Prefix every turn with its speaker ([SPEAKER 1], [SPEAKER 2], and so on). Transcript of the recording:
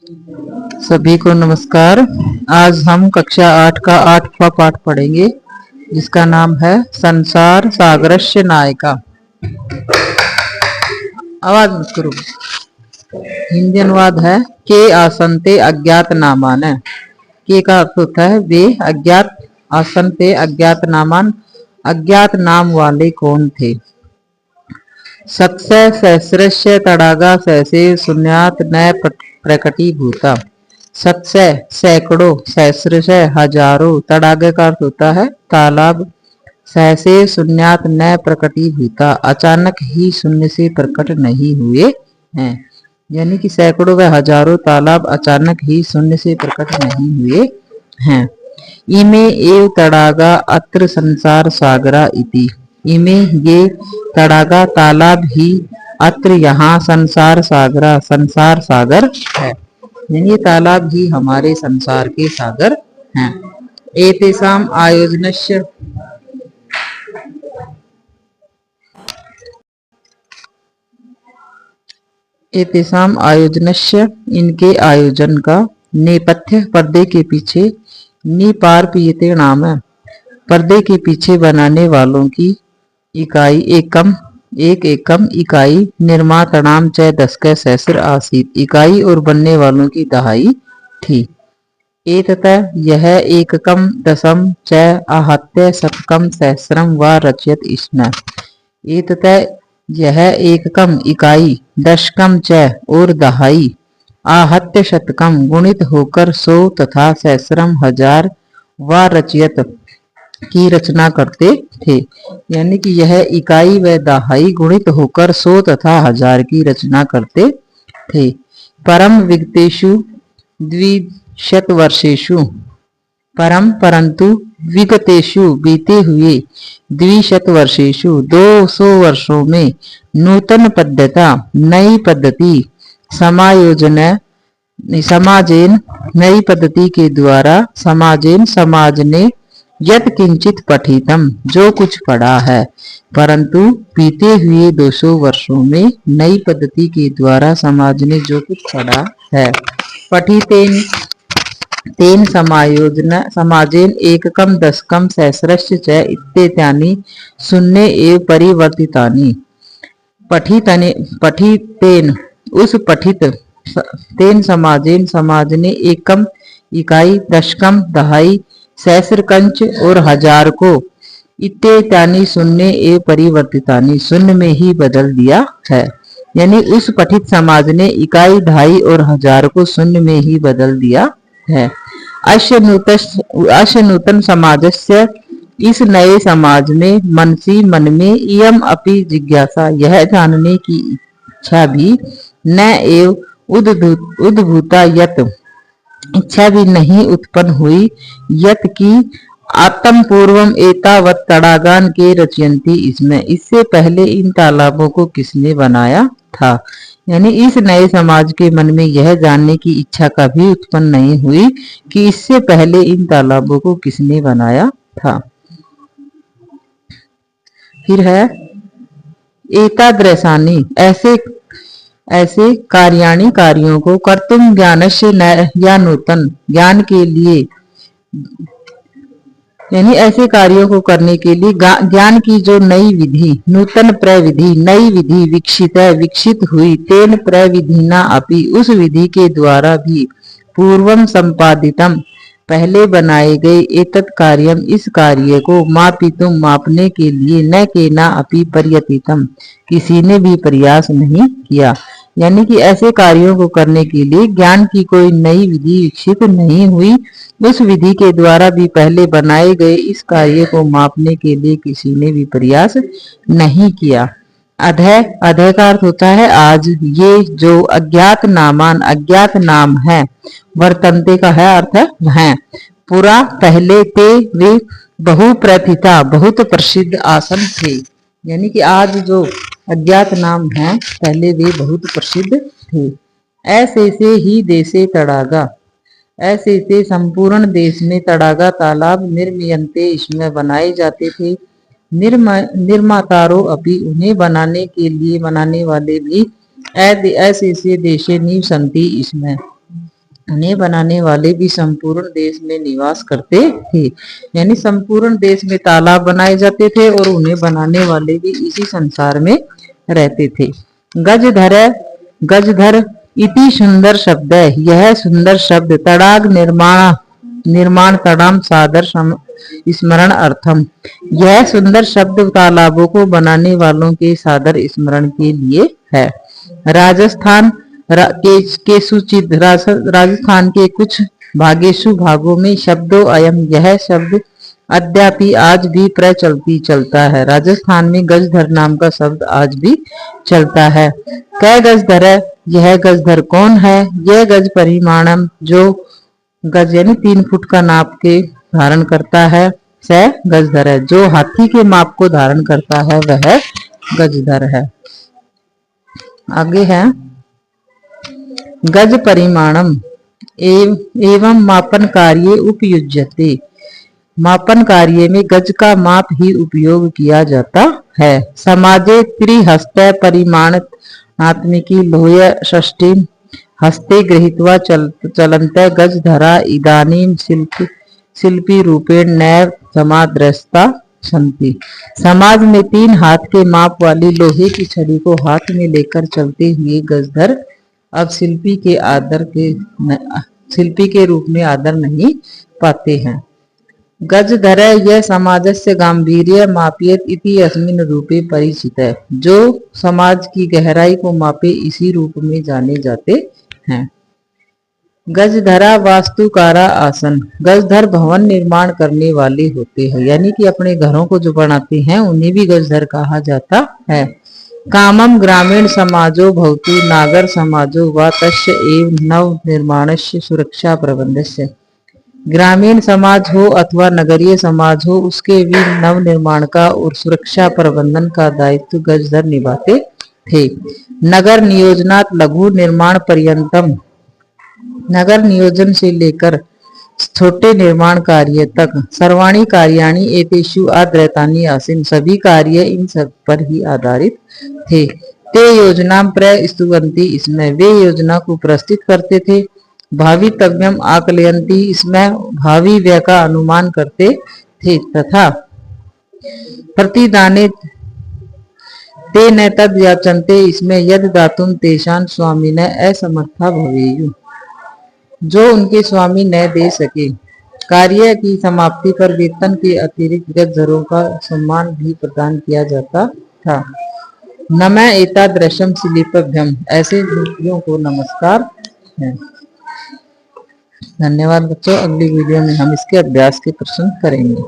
[SPEAKER 1] सभी को नमस्कार। आज हम कक्षा 8 का 8वां पाठ पढ़ेंगे जिसका नाम है संसार सागरस्य नायिका। आवाज मत करो। हिंदी अनुवाद है के आसनते अज्ञात नामान। के का अर्थ होता है वे अज्ञात, आसनते अज्ञात नामान, अज्ञात नाम वाले कौन थे। सत्स्य सहस्रस्य तड़ागा सहसे शून्यात न प्रकटीभूता। सत्स्य सैकड़ों, सहस्रशय हजारों, तड़ागे का अर्थ होता है तालाब, सहसे शून्यात न प्रकटीभूता अचानक ही शून्य से प्रकट नहीं हुए हैं। यानी कि सैकड़ों व हजारों तालाब अचानक ही शून्य से प्रकट नहीं हुए हैं। इमे एव तड़ागा अत्र संसार सागरा इति। इमे ये तड़ागा तालाब ही, अत्र यहाँ संसार सागरा संसार सागर है। यानी ये तालाब ही हमारे संसार के सागर हैं। एतेषाम आयोजनस्य एतेषाम आयोजनस्य इनके आयोजन का, नेपथ्य पर्दे के पीछे, निपार्पयते नाम पर्दे के पीछे बनाने वालों की, इकाई एकम एक एकम इकाई, निर्मातणाम च 10 सहस्र आसीत इकाई और बनने वालों की दहाई थी। एततः यह एककम दशम च आहत्य शतकम सहस्रम व रचयत इसमें। एततः यह एककम इकाई, दशकम च और दहाई, आहत्य शतकम गुणित होकर 100 तथा सहस्रम हजार, व रचयत की रचना करते थे। यानी कि यह इकाई व दहाई गुणित होकर 100 तथा हजार की रचना करते थे। परम विगतेषु द्विशतवर्षेषु, परम परंतु, विगतेषु बीते हुए, द्विशतवर्षेषु 200 वर्षों में, नूतन पद्धता नई पद्धति, समायोजन समाजेन नई पद्धति के द्वारा, समाजेन समाज ने, यत किंचित पठितम जो कुछ पढ़ा है, परंतु बीते हुए 200 वर्षों में नई पद्धति के द्वारा समाज ने जो कुछ पढ़ा है। पठितेन तेन समायोजन समाजेन एककम दशकम सहस्रस्य च इत्येतानि शून्य एव परिवर्तितानि। पठितेन उस पठित, तेन समाजेन समाज ने, एकम इकाई, दशकम दहाई, सहस्र कंच और हजार को, इत्येतानि शून्य एव परिवर्तितानि शून्य में ही बदल दिया है। यानी उस पठित समाज ने इकाई, दहाई और हजार को शून्य में ही बदल दिया है। अस्य नूतन समाजस्य इस नए समाज में, मनसी मन में, इयम अपि जिज्ञासा यह जानने की इच्छा भी, न एव उद्भूता यत इच्छा भी नहीं उत्पन्न हुई, यत की आत्म पूर्वम एतावत तड़ागान के रचयंती इसमें, इससे पहले इन तालाबों को किसने बनाया था। यानी इस नए समाज के मन में यह जानने की इच्छा कभी उत्पन्न नहीं हुई कि इससे पहले इन तालाबों को किसने बनाया था। फिर है एतादृशानि ऐसे कार्याणि कार्यों को, कर्तुम ज्ञानस्य या नूतन ज्ञान के लिए, यानी ऐसे कार्यों को करने के लिए ज्ञान की जो नई विधि, नूतन प्रविधि नई विधि विकसित है, विकसित हुई, तेन प्रविधिना अपि उस विधि के द्वारा भी, पूर्वम संपादितम पहले बनाए गए, एतत् कार्यम इस कार्य को, मापितुम मापने के लिए, न केना अपि प्रयतितम किसी ने भी प्रयास नहीं किया। यानी कि ऐसे कार्यों को करने के लिए ज्ञान की कोई नई विधि विकसित नहीं हुई, उस विधि के द्वारा भी पहले बनाए गए इस कार्य को मापने के लिए किसी ने भी प्रयास नहीं किया। अधय का अर्थ होता है आज। ये जो अज्ञात नामान अज्ञात नाम है, वर्तन्ते का है अर्थ है पूरा, पहले ते वे बहुप्रथिता बहुत प्रसिद्ध आसन थे। यानी कि आज जो अज्ञात नाम है पहले वे बहुत प्रसिद्ध थे। ऐसे से ही देशे तड़ागा, ऐसे से संपूर्ण देश में तड़ागा तालाब, निर्मयंते इसमें बनाए जाते थे, निर्मातारो अपि उन्हें बनाने के लिए बनाने वाले भी, ऐसे से देशे निवसंति इसमें उन्हें बनाने वाले भी संपूर्ण देश में निवास करते थे। यानी संपूर्ण देश में तालाब बनाए जाते थे और उन्हें बनाने वाले भी इसी संसार में रहते थे। गजधर, गजधर इति सुंदर शब्द है। यह सुंदर शब्द तड़ाग निर्माण, निर्माण तड़ाम सादर स्मरण अर्थम। यह सुंदर शब्द तालाबों को बनाने वालों के सादर स्मरण के लिए है। राजस्थान के सूचित राजस्थान के कुछ भागेशु भागों में शब्दों अयम, यह शब्द अद्यापि आज भी प्रचलती चलता है। राजस्थान में गजधर नाम का शब्द आज भी चलता है। कै गजधर है, यह गजधर कौन है? यह गज परिमाणम, जो गज यानी 3 फुट का नाप के धारण करता है, से गजधर है। जो हाथी के माप को धारण करता है वह गजधर है। आगे है गज परिमाणम एवं मापन कार्य उपयुज्यते। मापन कार्य में गज का माप ही उपयोग किया जाता है। समाजे त्रिहस्त परिमाण आत्मिकी लोह्य षष्ठी हस्ते गृहीत्वा चलन्ते गजधरा इदानीं शिल्पी रूपेण नैव समादृष्टा सन्ति। समाज में 3 हाथ के माप वाली लोहे की छड़ी को हाथ में लेकर चलते हुए गजधर अब शिल्पी के रूप में आदर नहीं पाते हैं। गजधर यह समाजस्य गांभीर्य मापयत इति अस्मिन् रूपे परिचित है। जो समाज की गहराई को मापे इसी रूप में जाने जाते हैं। गजधरा वास्तुकारा आसन, गजधर भवन निर्माण करने वाले होते हैं। यानी कि अपने घरों को जो बनाते हैं उन्हें भी गजधर कहा जाता है। कामम ग्रामीण समाजो भवतु नागर समाजो वा तस्य एव नव निर्माणस्य सुरक्षा प्रबंधस्य। ग्रामीण समाज हो अथवा नगरीय समाज हो, उसके भी नव निर्माण का और सुरक्षा प्रबंधन का दायित्व गजधर निभाते थे। नगर नियोजनात् लघु निर्माण पर्यंतम, नगर नियोजन से लेकर छोटे निर्माण कार्य तक सर्वाणी कार्याणि एतेषु आद्रतानि आसीन, सभी कार्य इन सब पर ही आधारित थे। ते योजना प्रस्तुवन्ति, इसमें वे योजना को प्रस्तुत करते थे। भावितव्यम आकलयन्ति, इसमें भावी व्यय का अनुमान करते थे। तथा प्रतिदाने ते न तद याचन्ते, इसमें यद दातुम तेषां स्वामिनः असमर्था भवेयुः, जो उनके स्वामी न दे सके। कार्य की समाप्ति पर वेतन के अतिरिक्त गजधरों का सम्मान भी प्रदान किया जाता था। नमः एतादृशम शिल्पिभ्यम, ऐसे शिल्पियों को नमस्कार है। धन्यवाद बच्चों। अगली वीडियो में हम इसके अभ्यास के प्रश्न करेंगे।